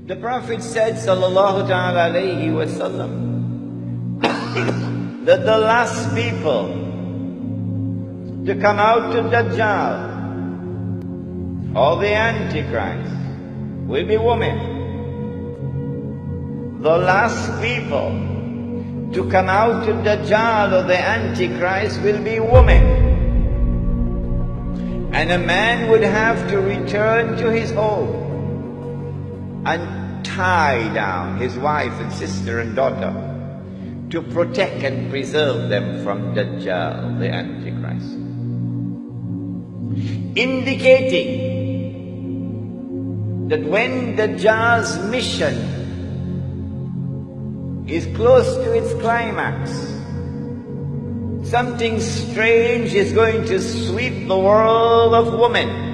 The Prophet said, sallallahu ta'ala alayhi wa sallam, that the last people to come out of Dajjal, or the Antichrist, will be women. The last people to come out of Dajjal or the Antichrist will be women. And a man would have to return to his home and tie down his wife and sister and daughter to protect and preserve them from Dajjal, the Antichrist. Indicating that when Dajjal's mission is close to its climax, something strange is going to sweep the world of women.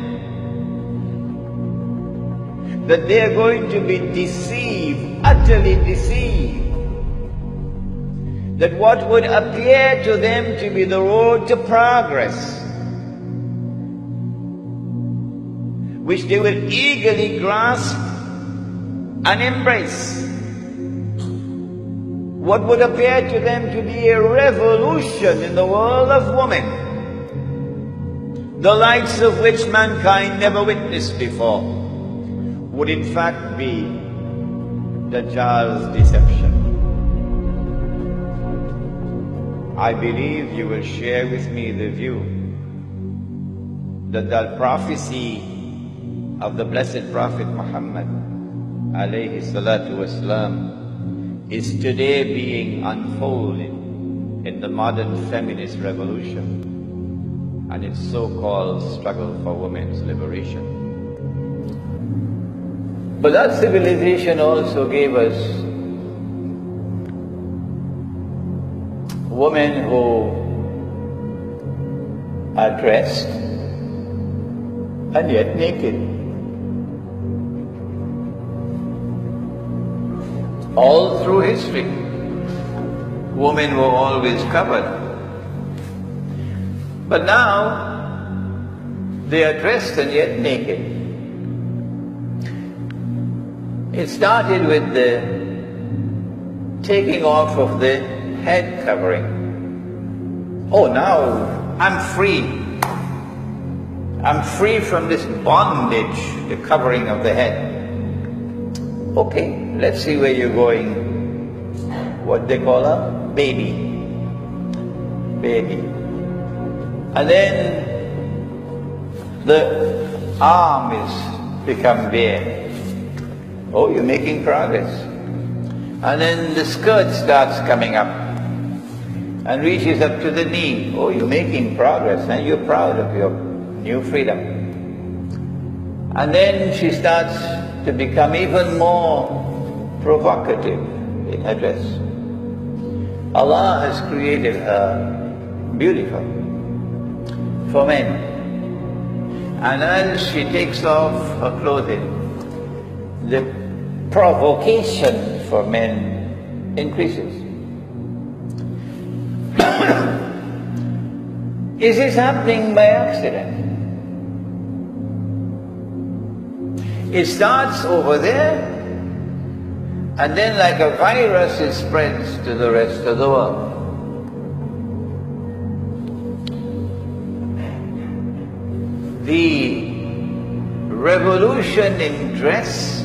That they are going to be deceived, utterly deceived. That what would appear to them to be the road to progress, which they will eagerly grasp and embrace, what would appear to them to be a revolution in the world of women, the likes of which mankind never witnessed before, would in fact be Dajjal's deception. I believe you will share with me the view that the prophecy of the blessed Prophet Muhammad alayhi salatu wasalam is today being unfolded in the modern feminist revolution and its so-called struggle for women's liberation. But that civilization also gave us women who are dressed and yet naked. All through history, women were always covered. But now, they are dressed and yet naked. It started with the taking off of the head covering. Oh, now I'm free. I'm free from this bondage, the covering of the head. Okay, let's see where you're going. What they call a baby. Baby. And then the arm is become bare. Oh, you're making progress. And then the skirt starts coming up and reaches up to the knee. Oh, you're making progress and you're proud of your new freedom. And then she starts to become even more provocative in her dress. Allah has created her beautiful for men. And as she takes off her clothing, the provocation for men increases. Is this happening by accident? It starts over there, and then like a virus it spreads to the rest of the world. The revolution in dress,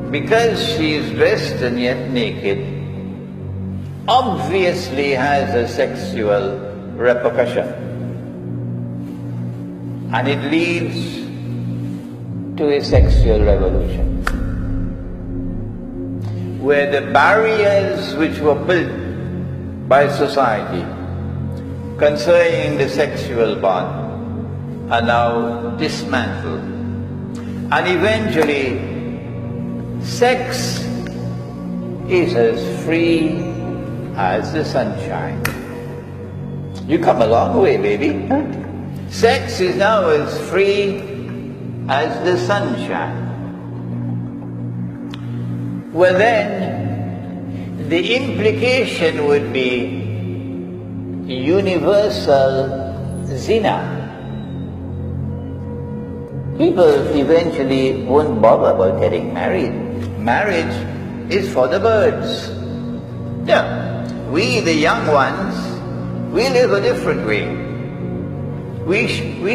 because she is dressed and yet naked, obviously has a sexual repercussion. And it leads to a sexual revolution, where the barriers which were built by society concerning the sexual bond are now dismantled. And eventually, sex is as free as the sunshine. You come a long way, baby. Huh? Sex is now as free as the sunshine. Well then, the implication would be universal zina. people eventually won't bother about getting married. Marriage is for the birds. Yeah, we the young ones, we live a different way. We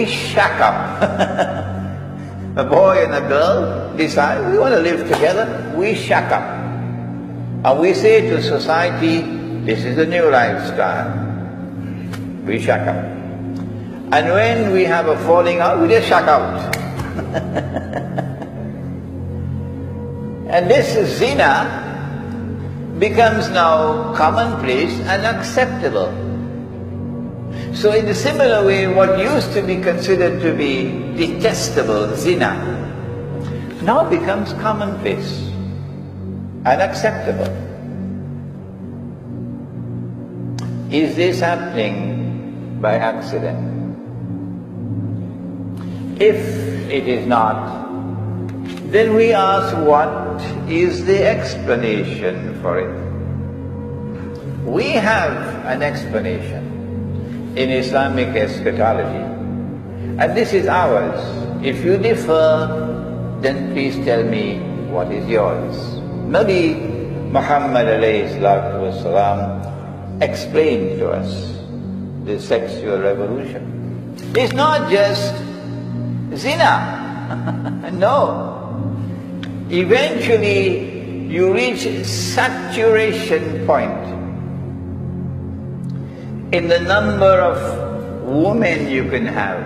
shack up. A boy and a girl decide we want to live together, we shack up. And we say to society, this is the new lifestyle. We shack up. And when we have a falling out, we just shack out. And this zina becomes now commonplace and acceptable. So in a similar way, what used to be considered to be detestable, zina, now becomes commonplace and acceptable. Is this happening by accident? If it is not, then we ask, what is the explanation for it? We have an explanation in Islamic eschatology, and this is ours. If you differ, then please tell me what is yours. Nabi Muhammad alayhi salatu wasalam explained to us the sexual revolution. It's not just zina. No. Eventually you reach saturation point in the number of women you can have,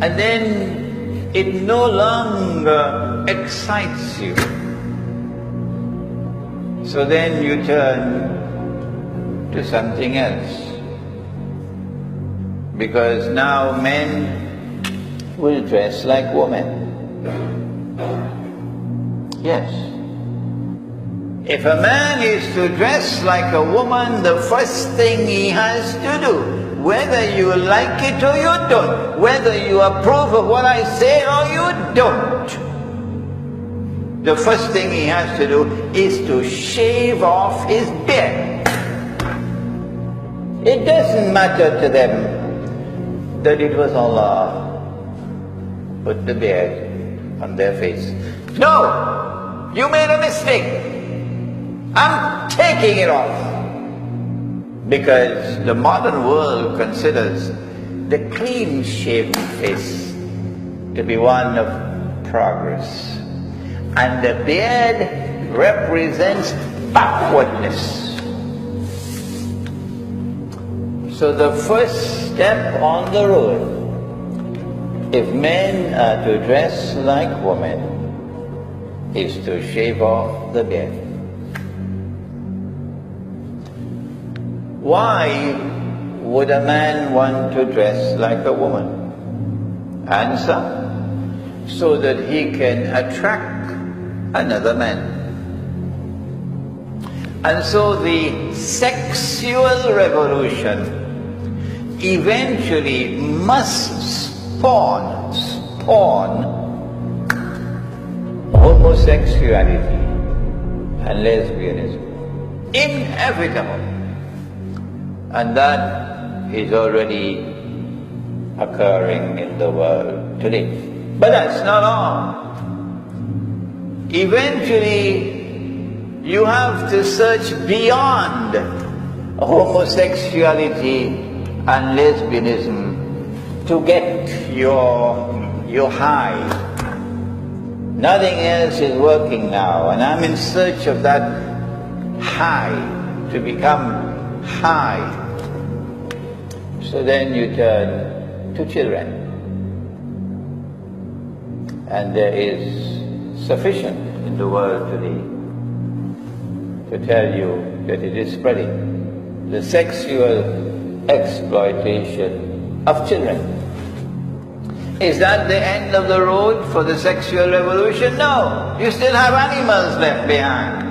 and then it no longer excites you. So then you turn to something else, because now men will dress like women. Yes. If a man is to dress like a woman, the first thing he has to do, whether you like it or you don't, whether you approve of what I say or you don't, the first thing he has to do is to shave off his beard. It doesn't matter to them that it was Allah put the beard on their face. No, you made a mistake. I'm taking it off. Because the modern world considers the clean-shaven face to be one of progress. And the beard represents backwardness. So the first step on the road, if men are to dress like women, is to shave off the beard. Why would a man want to dress like a woman? Answer: so that he can attract another man. And so the sexual revolution eventually must spawn homosexuality and lesbianism. Inevitable. And that is already occurring in the world today. But that's not all. Eventually, you have to search beyond homosexuality and lesbianism to get your high. Nothing else is working now, and I'm in search of that high, to become high. So then you turn to children. And there is sufficient in the world today to tell you that it is spreading. The sexual exploitation of children. Is that the end of the road for the sexual revolution? No. You still have animals left behind.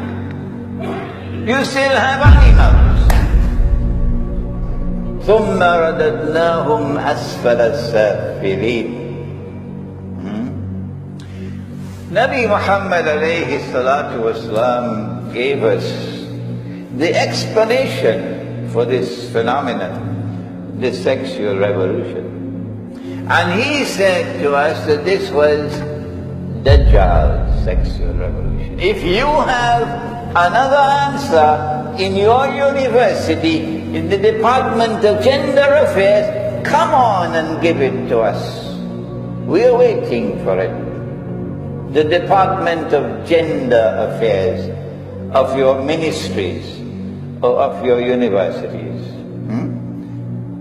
You still have animals. ثُمَّ رَدَدْنَاهُمْ أَسْفَلَ السَّافِلِينَ. Nabi Muhammad alayhi salatu wasalam gave us the explanation for this phenomenon, this sexual revolution. And he said to us that this was Dajjal's sexual revolution. If you have another answer in your university, in the Department of Gender Affairs, come on and give it to us. We are waiting for it. The Department of Gender Affairs of your ministries or of your universities.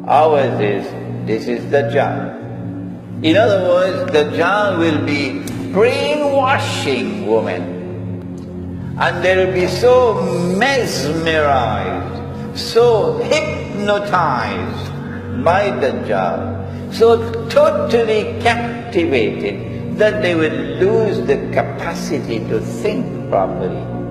Ours is, this is Dajjal. In other words, Dajjal will be brainwashing women. And they'll be so mesmerized, so hypnotized by Dajjal, so totally captivated that they will lose the capacity to think properly.